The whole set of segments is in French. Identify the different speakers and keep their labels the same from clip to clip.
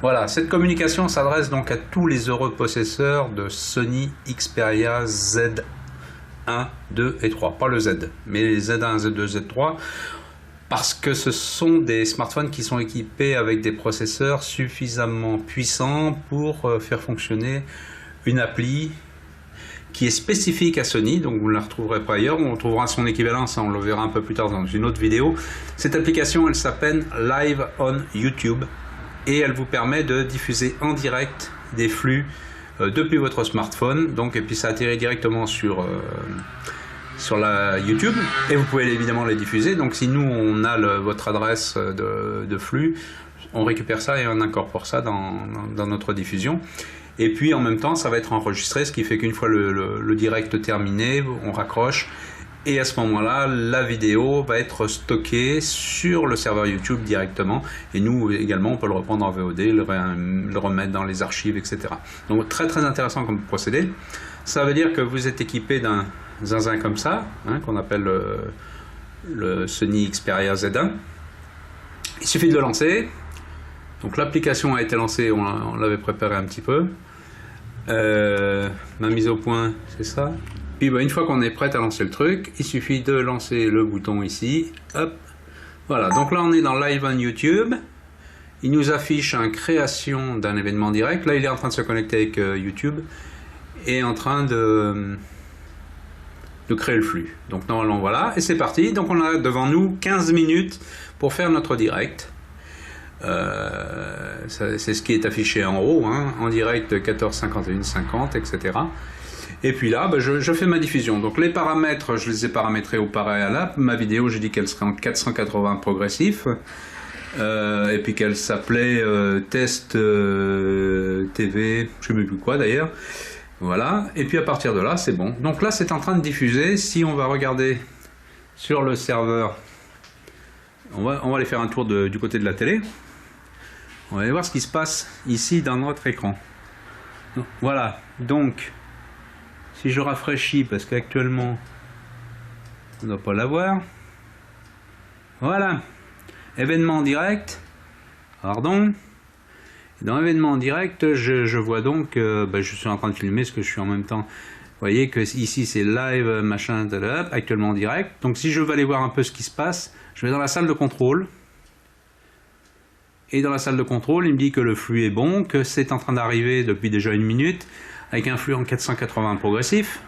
Speaker 1: Voilà, cette communication s'adresse donc à tous les heureux possesseurs de Sony Xperia Z1, 2 et 3. Pas le Z, mais les Z1, Z2, Z3. Parce que ce sont des smartphones qui sont équipés avec des processeurs suffisamment puissants pour faire fonctionner une appli qui est spécifique à Sony, donc vous ne la retrouverez pas ailleurs, on trouvera son équivalent, ça on le verra un peu plus tard dans une autre vidéo. Cette application, elle s'appelle Live on YouTube et elle vous permet de diffuser en direct des flux depuis votre smartphone, donc, et puis ça atterrit directement sur la YouTube et vous pouvez évidemment les diffuser. Donc si nous on a votre adresse de flux, on récupère ça et on incorpore ça dans notre diffusion. Et puis en même temps ça va être enregistré, ce qui fait qu'une fois le direct terminé, on raccroche et à ce moment là la vidéo va être stockée sur le serveur YouTube directement et nous également on peut le reprendre en VOD, le remettre dans les archives, etc. Donc très très intéressant comme procédé. Ça veut dire que vous êtes équipé d'un zinzin comme ça, hein, qu'on appelle le Sony Xperia Z1. Il suffit de le lancer. Donc l'application a été lancée, on l'avait préparé un petit peu. Ma mise au point, c'est ça. Puis une fois qu'on est prêt à lancer le truc, il suffit de lancer le bouton ici. Hop. Voilà, donc là on est dans Live on YouTube. Il nous affiche une création d'un événement direct. Là il est en train de se connecter avec YouTube et en train de créer le flux. Donc normalement voilà, et c'est parti. Donc on a devant nous 15 minutes pour faire notre direct. C'est ce qui est affiché en haut, hein, en direct 14, 51, 50, etc. Et puis là, je fais ma diffusion. Donc les paramètres, je les ai paramétrés au préalable. Ma vidéo, j'ai dit qu'elle serait en 480 progressif. Et puis qu'elle s'appelait Test TV, je ne sais plus quoi d'ailleurs. Voilà, et puis à partir de là, c'est bon. Donc là, c'est en train de diffuser. Si on va regarder sur le serveur, on va aller faire un tour du côté de la télé. On va aller voir ce qui se passe ici dans notre écran. Voilà, donc, si je rafraîchis, parce qu'actuellement, on ne doit pas l'avoir. Voilà, événement direct, pardon. Dans l'événement en direct, je vois donc, je suis en train de filmer ce que je suis en même temps. Vous voyez que ici c'est live, machin, actuellement en direct. Donc si je veux aller voir un peu ce qui se passe, je vais dans la salle de contrôle. Et dans la salle de contrôle, il me dit que le flux est bon, que c'est en train d'arriver depuis déjà 1 minute, avec un flux en 480 progressif.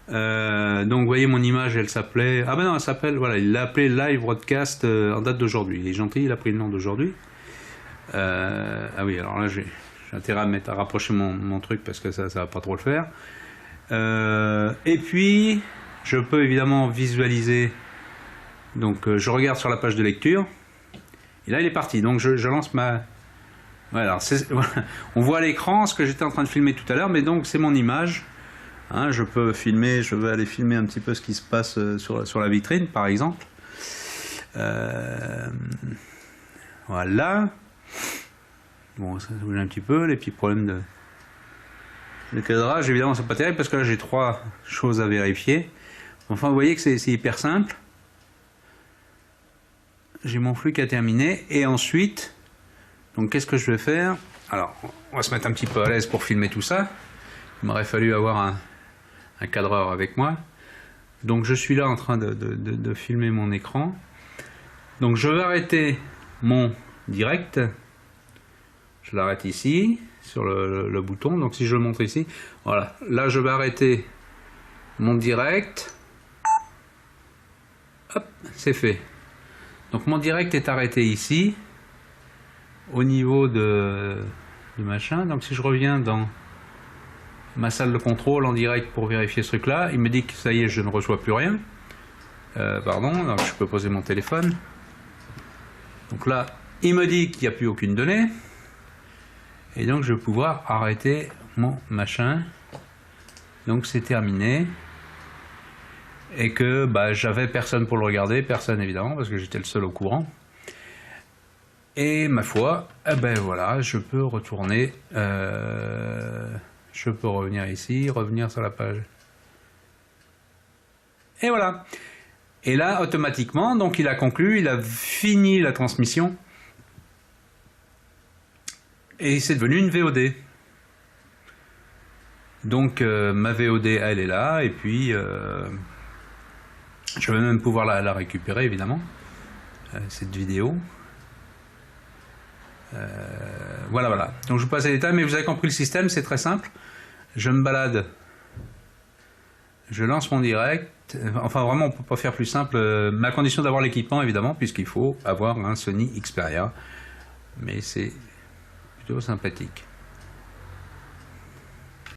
Speaker 1: Donc vous voyez mon image, elle s'appelait... Ah ben non, elle s'appelle, voilà, il l'a appelé Live Broadcast en date d'aujourd'hui. Il est gentil, il a pris le nom d'aujourd'hui. Ah oui, alors là j'ai intérêt à rapprocher mon truc parce que ça va pas trop le faire. Et puis je peux évidemment visualiser. Donc je regarde sur la page de lecture. Et là il est parti. Donc je lance ma... Voilà, on voit à l'écran ce que j'étais en train de filmer tout à l'heure, mais donc c'est mon image. Hein, je peux filmer, je vais aller filmer un petit peu ce qui se passe sur la vitrine par exemple. Voilà. Bon, ça bouge un petit peu, les petits problèmes de cadrage, évidemment c'est pas terrible parce que là j'ai 3 choses à vérifier. Enfin vous voyez que c'est hyper simple. J'ai mon flux qui a terminé et ensuite, donc qu'est-ce que je vais faire? Alors on va se mettre un petit peu à l'aise pour filmer tout ça. Il m'aurait fallu avoir un cadreur avec moi. Donc je suis là en train de filmer mon écran. Donc je vais arrêter mon direct. Je l'arrête ici sur le bouton. Donc si je le montre ici, voilà, là je vais arrêter mon direct. Hop, c'est fait. Donc mon direct est arrêté ici au niveau du machin. Donc si je reviens dans ma salle de contrôle en direct pour vérifier ce truc là, il me dit que ça y est, je ne reçois plus rien. Pardon, donc je peux poser mon téléphone. Donc là il me dit qu'il n'y a plus aucune donnée. Et donc je vais pouvoir arrêter mon machin. Donc c'est terminé. Et que j'avais personne pour le regarder, personne évidemment, parce que j'étais le seul au courant. Et ma foi, voilà, je peux retourner, je peux revenir ici, revenir sur la page. Et voilà. Et là, automatiquement, donc il a conclu, il a fini la transmission. Et c'est devenu une VOD. Donc ma VOD, elle est là, et puis je vais même pouvoir la récupérer, évidemment, cette vidéo. Voilà. Donc je vous passe les détails, mais vous avez compris le système, c'est très simple. Je me balade, je lance mon direct. Enfin, vraiment, on ne peut pas faire plus simple. Mais à condition d'avoir l'équipement, évidemment, puisqu'il faut avoir un Sony Xperia. Mais c'est plutôt sympathique.